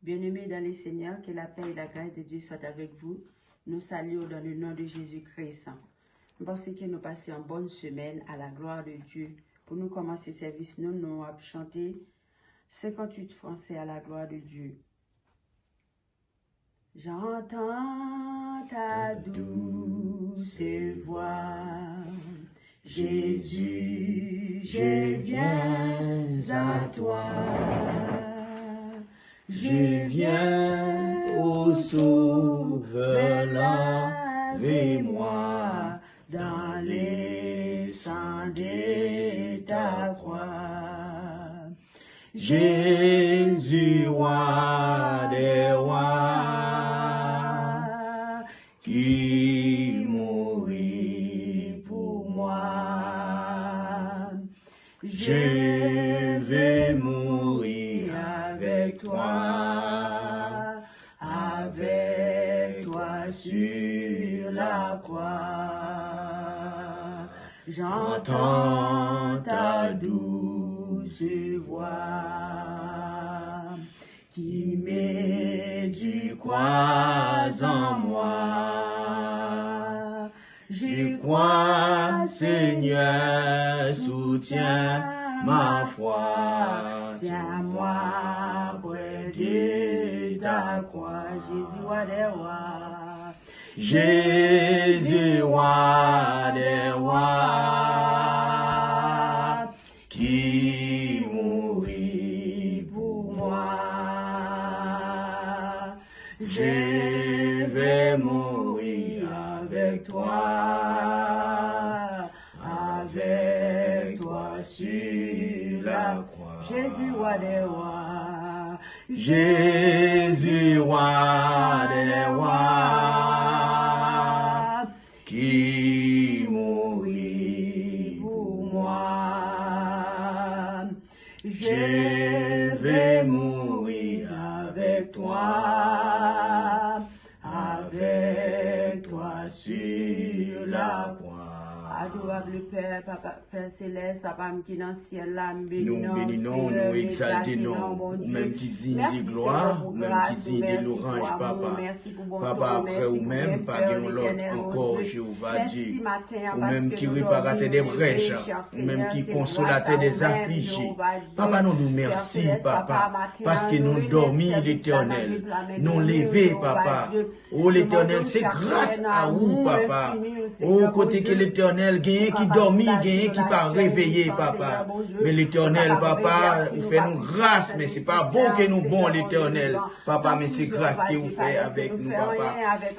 Bien-aimés dans les Seigneurs, que la paix et la grâce de Dieu soient avec vous. Nous saluons dans le nom de Jésus-Christ. Nous pensons que nous passons une bonne semaine à la gloire de Dieu. Pour nous commencer le service, nous avons chanté 58 français à la gloire de Dieu. J'entends ta douce voix, Jésus, je viens à toi. Je viens au Sauveur, lavez-moi dans les sangs de ta croix. Jésus, roi des rois, qui mourit pour moi. Je vais mourir avec toi sur la croix. J'entends ta douce voix qui m'éduquoit en moi. Je crois, Seigneur, soutiens ma foi. Tiens-moi près de ta croix. Jésus, roi des rois. Jésus, roi des rois, qui mourit pour moi. Je vais mourir avec toi sur la croix. Jésus, roi des rois. Jésus, roi des rois, qui mourit pour moi. Je vais mourir avec toi sur la croix. Adorable Père, Père Céleste, Papa qui dans le ciel, là, nous bénissons, nous exaltons, ou même qui dit des gloires, ou même qui dit des louanges, Papa. Papa, après ou même, pas de l'autre encore, Jéhovah Dieu. Ou même qui réparatait des brèches, ou même qui consolatait des affligés. Papa, nous merci, Papa, parce que nous dormis l'Éternel. Nous lever, Papa. Oh, l'Éternel, c'est grâce à vous, Papa. Oh, côté que l'Éternel, gagne qui dormit, gagne qui pas réveillé, Papa. Mais l'Éternel, Papa, vous fait nous grâce, mais c'est pas bon que nous bon l'Éternel, Papa, mais c'est grâce que vous faites avec nous, Papa.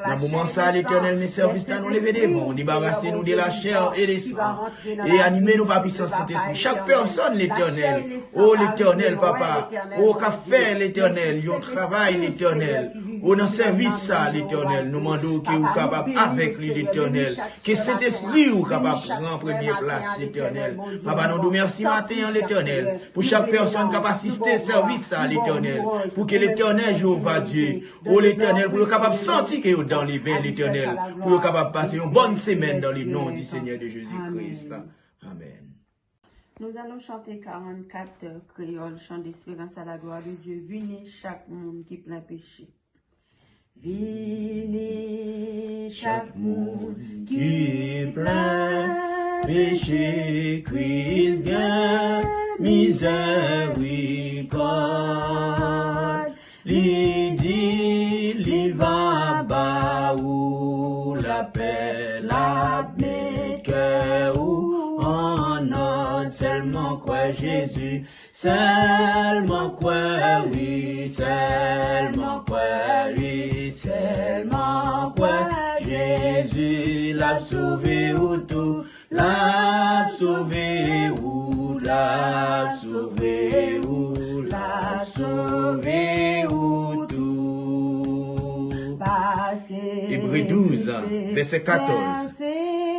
Dans le moment ça, l'Éternel, mes services, nous lever des bons, débarrasser nous de la chair et des sangs, et animer nous par puissance Saint-Esprit. Chaque personne, l'Éternel, oh l'Éternel, Papa, oh qu'a fait l'Éternel, yon travail l'Éternel, oh dans service ça, l'Éternel, nous demandons que vous capable avec lui, l'Éternel, que cet esprit vous capable prendre première place, l'Éternel. Papa, nous nous merci matin, l'Éternel, pour chaque personne qui a assisté service à l'Éternel, pour que l'Éternel, Jéhovah Dieu, oh l'Éternel, pour capable sentir que vous dans les bains, l'Éternel, pour capable passer une bonne semaine dans le nom du Seigneur de Jésus-Christ. Amen. Nous allons chanter 44 créoles, chant d'espérance à la gloire de Dieu. Venez chaque monde qui plein péché. Venez chaque monde qui plein péché, Christ vient, miséricorde. Li dit, li va bas ou la paix, la cœur ou en ordre, seulement quoi Jésus, seulement quoi oui, seulement quoi oui, seulement quoi Jésus l'a sauvé ou tout, l'a sauvé ou, l'a sauvé ou, l'a sauvé ou tout. Hébreux 12, verset 14.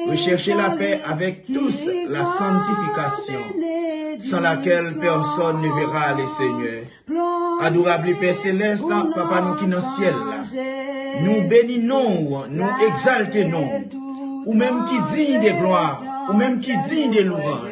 Recherchez la paix avec tous, la sanctification, sans laquelle personne ne verra le Seigneur. Adorable Père Céleste, Papa nous qui dans le ciel, nous bénissons, nous exaltons, ou même qui digne de gloire, ou même qui digne de louange.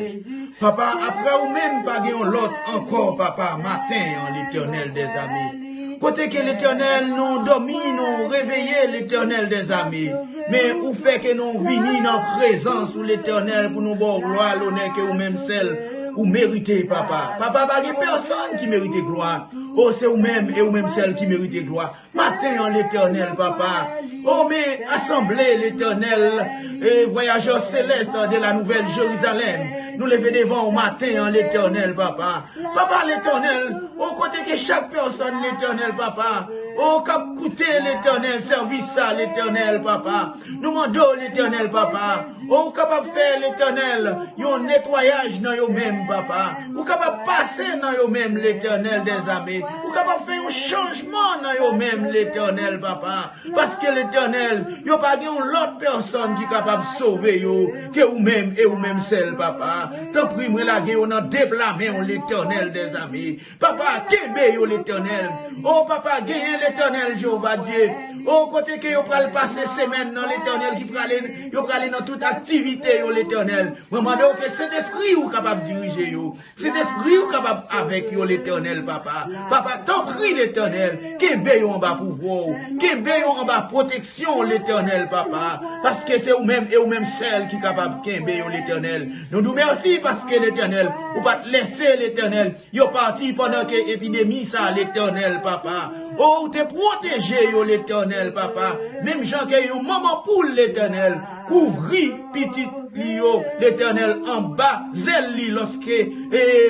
Papa, après ou même pas l'autre encore, Papa, matin en l'Éternel des amis. côté que l'Éternel nous domine, nous réveille l'Éternel des amis. Mais où fait que nous venons en présence où l'Éternel pour nous bon gloire, l'honneur que ou même celle ou méritez, papa. Papa, pas de personne qui mérite gloire. Oh, c'est vous-même et vous-même celle qui mérite gloire. Matin en l'Éternel, papa. Oh, mais assemblée l'Éternel et voyageurs célestes de la Nouvelle Jérusalem. Nous lever devant au matin en l'Éternel, papa. Papa, l'Éternel, au côté que chaque personne, l'Éternel, papa. Oh, cap coûter l'Éternel, service à l'Éternel, papa. Nous demandons l'Éternel, papa. Oh, capable faire l'Éternel, un nettoyage dans vous-même, papa. Ou capable passer dans vous-même l'Éternel des amis. Ou capable faire un changement dans vous-même l'Éternel, papa. Parce que l'Éternel, il n'y a pas l'autre personne qui est capable de sauver vous, que vous-même et vous-même seul, papa. Tant pis, moi, la guerre, on a déblâmé l'Éternel des amis. Papa, qu'aimez l'Éternel. Oh, papa, gagnez l'Éternel, Jéhovah Dieu. Oh, côté que vous pouvez passer semaine dans l'Éternel, qui peut aller dans toute activité, l'Éternel. Maman, que cet esprit est capable de diriger, cet esprit est capable avec l'Éternel, papa. Papa, t'en prie l'Éternel, qu'aimez en bas pouvoir, qu'aimez en bas protection, l'Éternel, papa. Parce que c'est vous-même et vous-même celle qui est capable qu'aimez l'Éternel. Nous nous remercions parce que l'Éternel, vous pas laisser l'Éternel, il est parti pendant que l'épidémie, ça, l'Éternel, papa. Oh, te protéger, l'Éternel, papa. Même gens qui ont un moment pour l'Éternel. Couvrir petit lio, l'Éternel en bas, zèle lorsque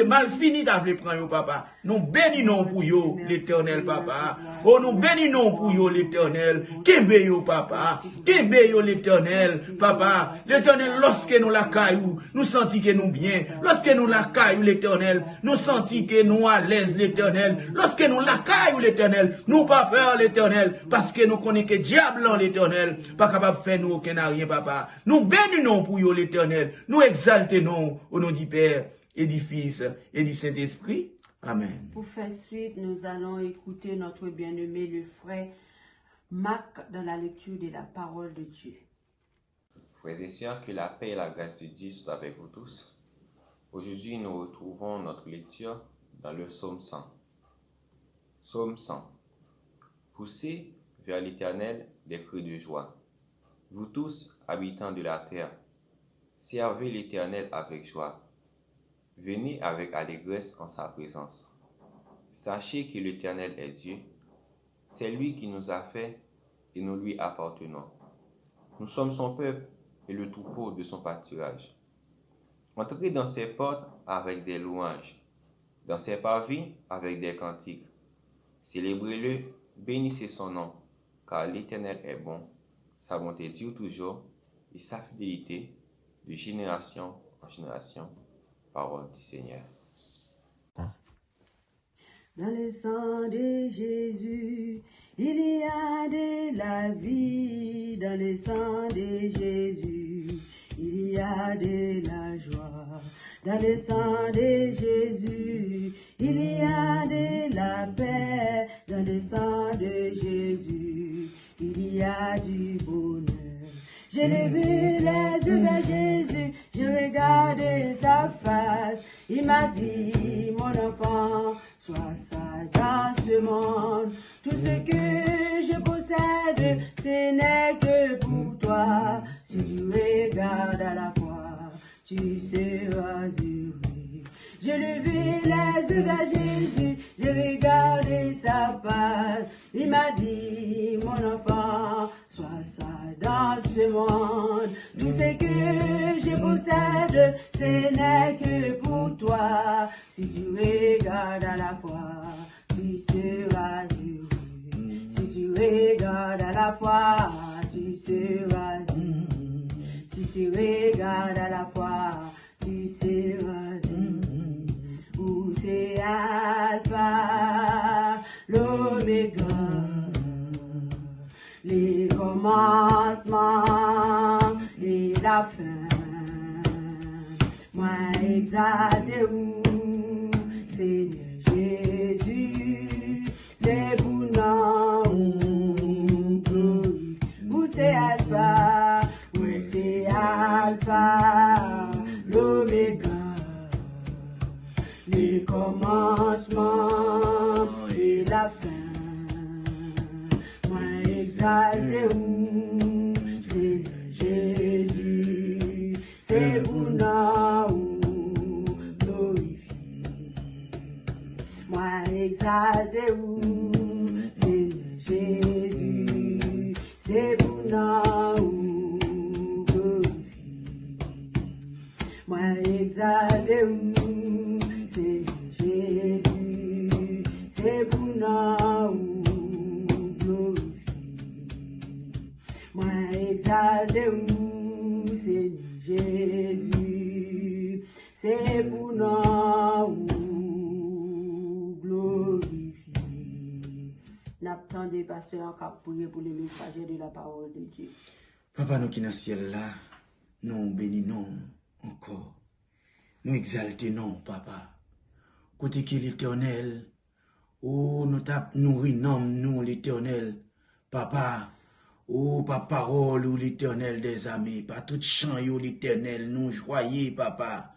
mal fini d'avoir prendre papa. Nous bénissons pour yo, l'Éternel, papa. Oh, nous bénissons pour yo, l'Éternel. Qu'aimez yo, papa. Qu'aimez yo, l'Éternel, papa. L'Éternel, lorsque nous la caillou, nous sentons que nous bien. Lorsque nous la caillou, l'Éternel, nous sentons que nous à l'aise, l'Éternel. Lorsque nous la caillou, l'Éternel, nous pas peur, l'Éternel, parce que nous connaissons que diable, l'Éternel, pas capable de faire nous aucun rien, papa. Nous bénissons pour yo, l'Éternel. Nous exaltons au nom du Père et du Fils et du Saint-Esprit. Amen. Pour faire suite, nous allons écouter notre bien-aimé, le frère Marc, dans la lecture de la parole de Dieu. Frères et sœurs, que la paix et la grâce de Dieu soient avec vous tous. Aujourd'hui, nous retrouvons notre lecture dans le psaume 100. Psaume 100. Poussez vers l'Éternel des cris de joie. Vous tous, habitants de la terre, servez l'Éternel avec joie. Venez avec allégresse en sa présence. Sachez que l'Éternel est Dieu. C'est lui qui nous a fait et nous lui appartenons. Nous sommes son peuple et le troupeau de son pâturage. Entrez dans ses portes avec des louanges, dans ses parvis avec des cantiques. Célébrez-le, bénissez son nom, car l'Éternel est bon. Sa bonté dure toujours et sa fidélité de génération en génération. Parole du Seigneur. Dans le sang de Jésus, il y a de la vie. Dans le sang de Jésus, il y a de la joie. Dans le sang de Jésus, il y a de la paix. Dans le sang de Jésus, il y a du bonheur. J'ai levé les yeux vers Jésus, j'ai regardé sa face. Il m'a dit, mon enfant, sois sage dans ce monde. Tout ce que je possède, ce n'est que pour toi. Si tu regardes à la foi, tu seras heureux. J'ai levé les yeux vers Jésus, j'ai regardé sa face. Il m'a dit, mon enfant, sois sage dans ce monde. Tout ce que je possède, ce n'est que pour toi. Si tu regardes à la foi, tu seras heureux. Si tu regardes à la foi, tu seras heureux. Si tu regardes à la foi, tu seras heureux. Où c'est Alpha, l'Oméga, les commencements et la fin. Moi exalté où, Seigneur Jésus, c'est pour nous glorifier. Où c'est Alpha, l'Oméga, les commencements et la fin. exalter ou, Seigneur Jésus, c'est pour nous glorifier. Moi exalter ou, Seigneur Jésus, c'est pour nous glorifier. Moi exalter ou, Seigneur Jésus, c'est pour nous glorifier. Moi exalter ou, Seigneur Jésus, c'est pour nous glorifier. N'attendez pas seulement qu'à prier pour les messagers de la parole de Dieu. Papa, nous qui dans le ciel là, nous bénissons encore. Nous exaltons, papa. Côté qui l'Éternel, oh, nous nourris nous l'Éternel, papa. Oh, par parole ou l'Éternel des amis, par tout chant ou l'Éternel, nous joyeux, papa.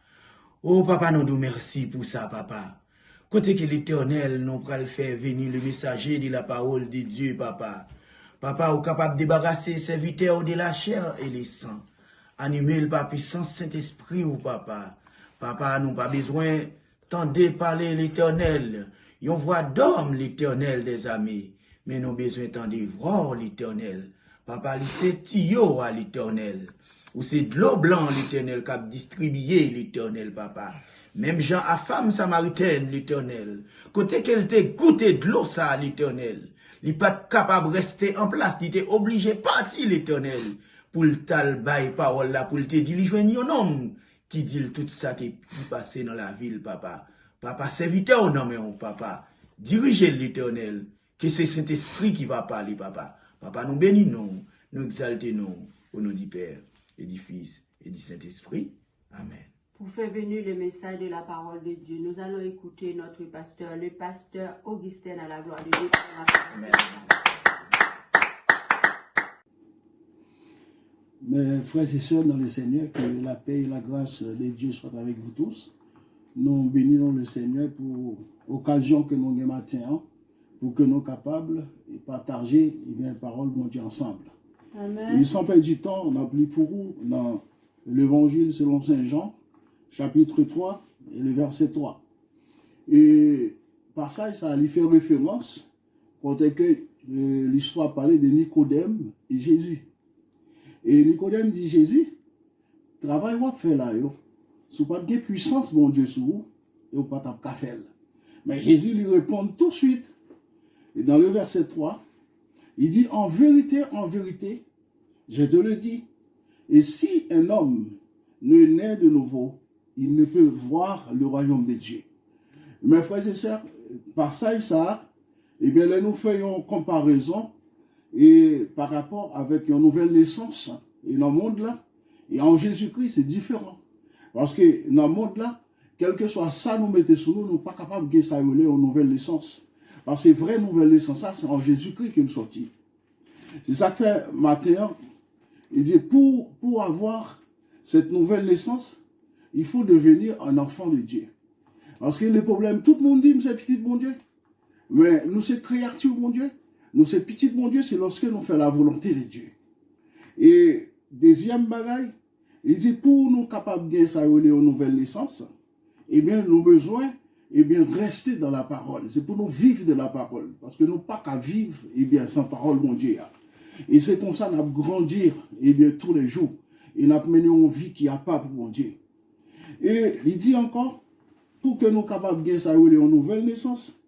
Oh, papa, nous nous merci pour ça, papa. Côté que l'Éternel, nous pral faire venir le messager de la parole de Dieu, papa. Papa, ou capable de débarrasser serviteurs de la chair et les sangs. Animer par puissance Saint-Esprit ou papa. Papa, nous pas besoin tendez parler l'Éternel. Yon voix d'homme l'Éternel des amis. Mais nous besoin tendez voir l'Éternel. Papa, c'est tio à l'Éternel. Ou c'est de l'eau blanc l'Éternel qui a distribué l'Éternel, papa. Même Jean à femme samaritaine l'Éternel. Côté qu'elle t'ait goûté de l'eau ça l'Éternel. Il n'est pas capable de rester en place. Il était obligé de partir l'Éternel. Pour le tal bail parole là, pour te dire, il joigne un homme qui dit tout ça qui est passé dans la ville, papa. Papa, serviteur non mais papa. Dirigez l'Éternel. Que c'est Saint-Esprit qui va parler, papa. Papa, nous bénissons, nous exaltons, au nom du Père, et du Fils, et du Saint-Esprit. Amen. Pour faire venir le message de la parole de Dieu, nous allons écouter notre pasteur, le pasteur Augustin à la gloire de Dieu. Amen. Mes frères et sœurs dans le Seigneur, que la paix et la grâce de Dieu soient avec vous tous. Nous bénissons le Seigneur pour l'occasion que nous avons matin, pour que nous soyons capables de partager la parole de Dieu ensemble. Amen. Et sans perdre du temps, on a pris pour vous dans l'évangile selon Saint Jean, chapitre 3 et le verset 3. Et par ça, ça lui fait référence quand l'histoire parlait de Nicodème et Jésus. Et Nicodème dit Jésus, travail qu'on fait là, si pas de puissance, mon Dieu, sur vous, et vous pas de faire. Mais Jésus lui répond tout de suite. Et dans le verset 3, il dit, en vérité, je te le dis, et si un homme ne naît de nouveau, il ne peut voir le royaume de Dieu. Mes frères et sœurs, par ça, eh bien, là, nous faisons comparaison et par rapport avec une nouvelle naissance et dans le monde là, et en Jésus-Christ, c'est différent. Parce que dans le monde là, quel que soit ça, nous mettons sur nous, nous ne sommes pas capables de ça une nouvelle naissance. Parce que vraie nouvelle naissance, c'est en Jésus-Christ qu'il est sorti. C'est ça que fait Matthieu. Il dit, pour avoir cette nouvelle naissance, il faut devenir un enfant de Dieu. Parce que le problème, tout le monde dit, c'est petit mon Dieu. Mais nous, c'est créature, mon Dieu. Nous, c'est petit mon Dieu, c'est lorsque nous faisons la volonté de Dieu. Et deuxième bagaille, il dit, pour nous capables de ça une nouvelle naissance, eh bien, nous avons besoin, eh bien, rester dans la parole. C'est pour nous vivre de la parole. Parce que nous pas qu'à vivre, eh bien, sans parole, mon Dieu. Et c'est comme ça, nous allons grandir, eh bien, tous les jours. Et nous allons mener une vie qui n'a pas pour mon Dieu. Et il dit encore, pour que nous soyons capables de ça une nouvelle naissance,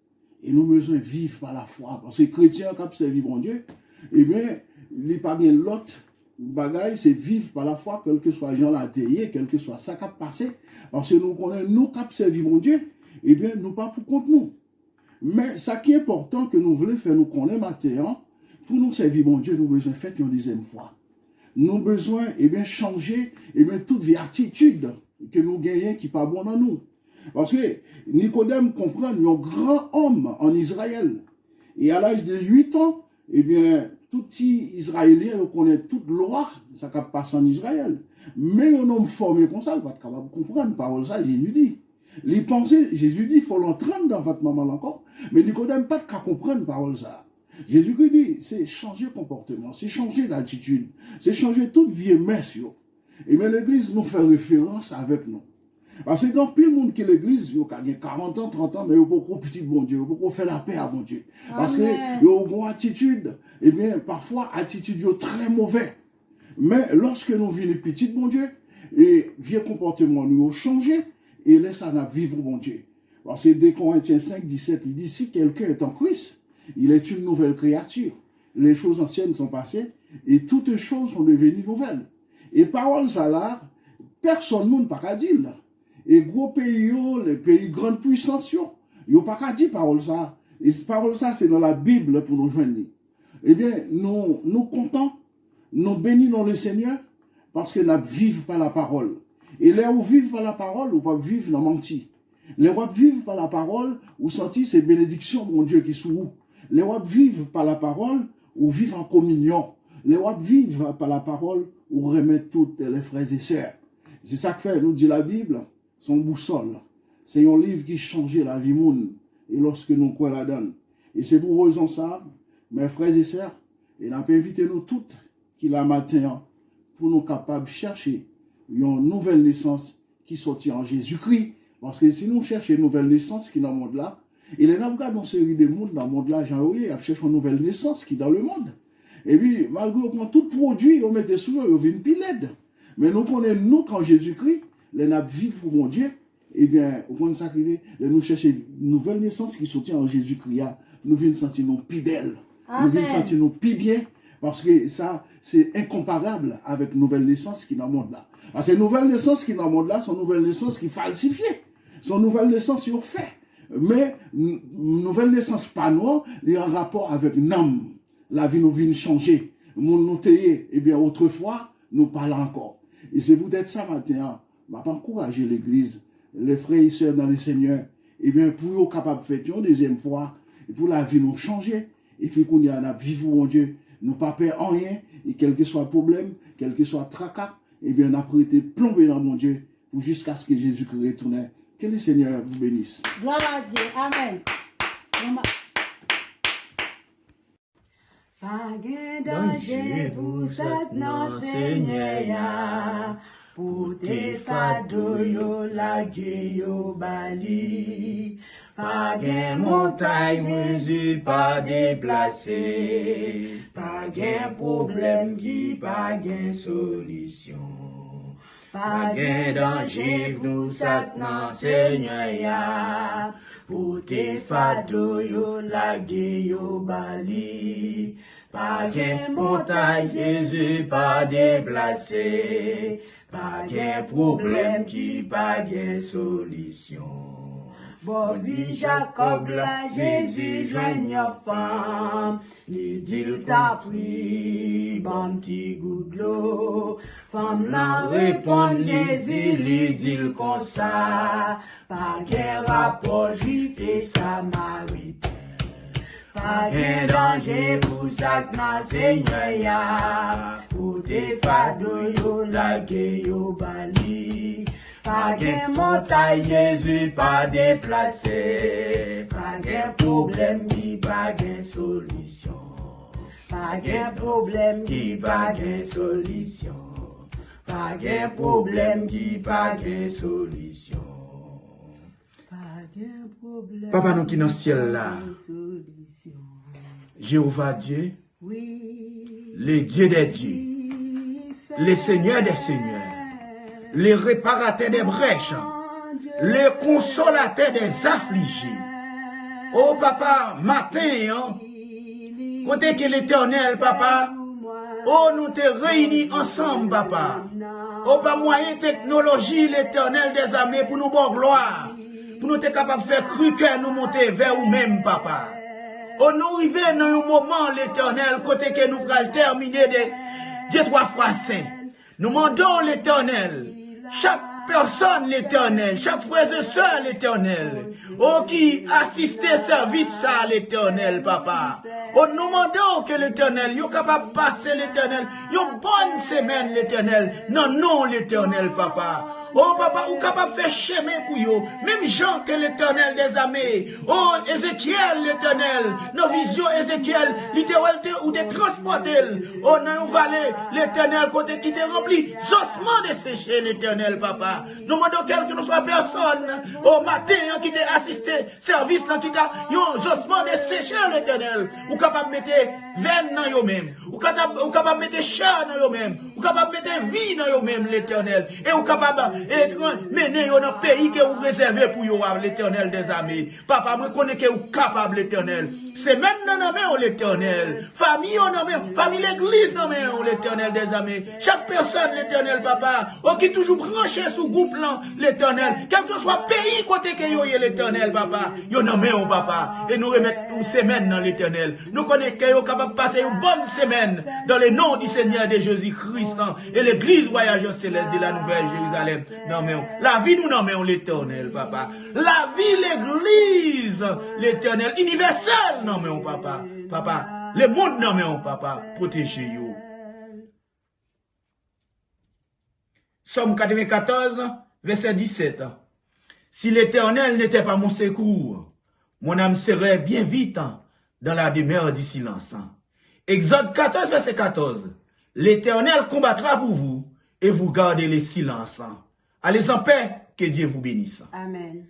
et nous besoin vivre par la foi. Parce que les chrétiens qui servent mon Dieu, eh bien, il n'y a pas bien l'autre bagaille, c'est vivre par la foi, quel que soit Jean l'atelier, quel que soit ça qui a passé. Parce que nous connaissons, nous qui servons mon Dieu, eh bien, nous pas pour contre nous. Mais ça qui est important que nous voulons faire, nous connaissons maintenant, pour nous servir mon Dieu, nous besoin faire une deuxième fois. Nous besoin, eh bien, changer, eh bien, toute vie attitude que nous gagnons qui n'est pas bon dans nous. Parce que Nicodème comprend, il y a un grand homme en Israël. Et à l'âge de 8 ans, eh bien, tout petit Israélien connaît toute loi, ça ne passe en Israël. Mais un homme formé comme ça, il va être capable de comprendre. Parole ça, Jésus dit. Les pensées, Jésus dit, il faut l'entendre dans votre maman encore. Mais Nicodème pas qu'à comprendre parole ça. Jésus-Christ dit, c'est changer comportement, c'est changer d'attitude, c'est changer toute vie messe. Et bien l'église nous fait référence avec nous. Parce que dans plus le monde que l'église, il y a 40 ans, 30 ans, mais il n'y a pas petit bon Dieu, il n'y a pas faire la paix à bon Dieu. Parce qu'il y a une attitude, et bien parfois attitude très mauvaise. Mais lorsque nous venons petit bon Dieu, et vieux comportement nous a changé, et laisse à vivre bon Dieu. Parce que 2 Corinthiens 5, 17, il dit, si quelqu'un est en Christ, il est une nouvelle créature. Les choses anciennes sont passées, et toutes choses sont devenues nouvelles. Et parole ça là, personne ne peut pas dire. Et gros pays, les pays grande puissance, ils n'ont pas qu'à dire parole ça. Et parole ça, c'est dans la Bible pour nous joindre. Eh bien, nous comptons, nous bénissons le Seigneur, parce que nous vivons par la parole. Et là où vivent par la parole, ou pas vivre dans menti. Les rois vivent par la parole, ou sentir ces bénédictions, mon Dieu, qui sont où. Les rois vivent par la parole, ou vivent en communion. Les rois vivent par la parole, ou remettent toutes les frères et sœurs. C'est ça que fait, nous dit la Bible, son boussole. C'est un livre qui change la vie monde, et lorsque nous croyons la donne. Et c'est pour raison ça, mes frères et sœurs, et nous invité nous toutes, qui la matin, pour nous capables de chercher une nouvelle naissance qui sortit en Jésus-Christ. Parce que si nous cherchons une nouvelle naissance qui est dans le monde là, et les gens dans une série de monde dans le monde là, ils cherchent une nouvelle naissance qui est dans le monde. Et puis, malgré qu'on tout produit, on mettait sur eux, on vient une pilède. Mais nous connaissons, nous, quand Jésus-Christ, les nappes vivent pour mon Dieu, eh bien, on connaît ça qui nous chercher une nouvelle naissance qui sortit en Jésus-Christ. Nous venons sentir nos plus belles. Nous venons sentir nos plus bien. Parce que ça, c'est incomparable avec une nouvelle naissance qui est dans le monde là. Parce que la nouvelle naissance qui est dans le monde là, c'est une nouvelle naissance qui est falsifiée. C'est une nouvelle naissance qui est faite. Mais une nouvelle naissance pas noire, il y a un rapport avec l'âme. La vie nous vient changer. Nous taillons, eh bien, autrefois, nous parlons encore. Et c'est peut-être ça matin, je vais encourager l'église, les frères et sœurs dans le Seigneur, eh bien, pour être capable de faire une deuxième fois, et pour la vie nous changer, et puis qu'on y a vivre mon Dieu, nous pas peur en rien, et quel que soit le problème, quel que soit le tracas, eh bien, on a été plombé dans mon Dieu, pour jusqu'à ce que Jésus-Christ retourne. Que le Seigneur vous bénisse. Gloire à Dieu. Amen. Pas de danger pour ça, non, Seigneur. Pour tes fados, yo la yo bali. Pas de montagne, mesure, pas déplacé. Pas de problème qui pas de solution. Pas de danger, nous Satan, Seigneur. Pour tes fados, yo la yo bali. Pas de montagne, Jésus, pas déplacé. Pas de problème qui pas de solution. Bon, lui, Jacob, là, Jésus, joigne femme. Il dit, t'a pris, bon petit goût de l'eau. Femme, là, répond Jésus, lui dit comme ça. Pas de rapport, juif et samaritain. Pas de danger pour ça, Seigneur. Pour tes fados, yo la yo bali. Pas de montagne, Jésus, pas déplacé. Pas de problème qui pas de solution. Pas de problème qui pas de solution. Pas de problème qui pas de solution. Papa nous qui dans le ciel là, Jéhovah Dieu, le Dieu des dieux, le Seigneur des seigneurs, le réparateur des brèches, le consolateur des affligés. Oh papa, matin, côté que l'Éternel, papa, oh nous te réunis ensemble, papa. Oh par moyen technologie, l'Éternel des armées pour nous bon gloire. Pour nous être capables de faire cru que nous monter vers vous-même, papa. Oh, nous arrivons dans un moment, l'Éternel, côté que nous allons terminer de Dieu 3 fois saint. Nous demandons l'Éternel, chaque personne l'Éternel, chaque frère et soeur l'Éternel, oh, qui assiste service à l'Éternel, papa. Oh, nous demandons que l'Éternel, soit capable de passer l'Éternel, une bonne semaine l'Éternel, non, non l'Éternel, papa. Oh papa, ou capable de faire chemin pour eux. Même Jean que l'Éternel des armées. Oh Ézéchiel l'Éternel. Nos visions Ézéchiel, littéralement ou de transporter. Oh dans une vallée, l'Éternel côté qui te rempli. Ossements desséchés l'Éternel papa. Nous demandons quel que nous soit personne. Au matin qui t'a assisté, service qui t'a yon ossements desséchés l'Éternel. Ou capable de mettre veine dans eux-mêmes. Ou capable de mettre chair dans eux-mêmes. Ou capable de mettre vie dans eux-mêmes l'Éternel. Et ou capable de mener dans le pays que vous réservez pour vous l'Éternel des armées. Papa, moi connais que vous capable l'Éternel. C'est maintenant dans main l'Éternel. Famille dans main, famille l'église dans main l'Éternel des armées. Chaque personne l'Éternel papa, qui toujours branché sous groupe là l'Éternel. Quel que soit pays côté que vous y l'Éternel papa, vous dans main papa et nous remettre une semaine dans l'Éternel. Nous connaissons que vous capable de passer une bonne semaine dans le nom du Seigneur de Jésus-Christ et l'église voyageur céleste de la Nouvelle Jérusalem. Non mais la vie nous nommons l'Éternel papa. La vie l'église l'Éternel universel nommons papa. Papa, le monde nommons papa, protégez-vous. Somme 94 verset 17. Si l'Éternel n'était pas mon secours, mon âme serait bien vite dans la demeure du silence. Exode 14 verset 14. L'Éternel combattra pour vous et vous gardez le silence. Allez en paix, que Dieu vous bénisse. Amen.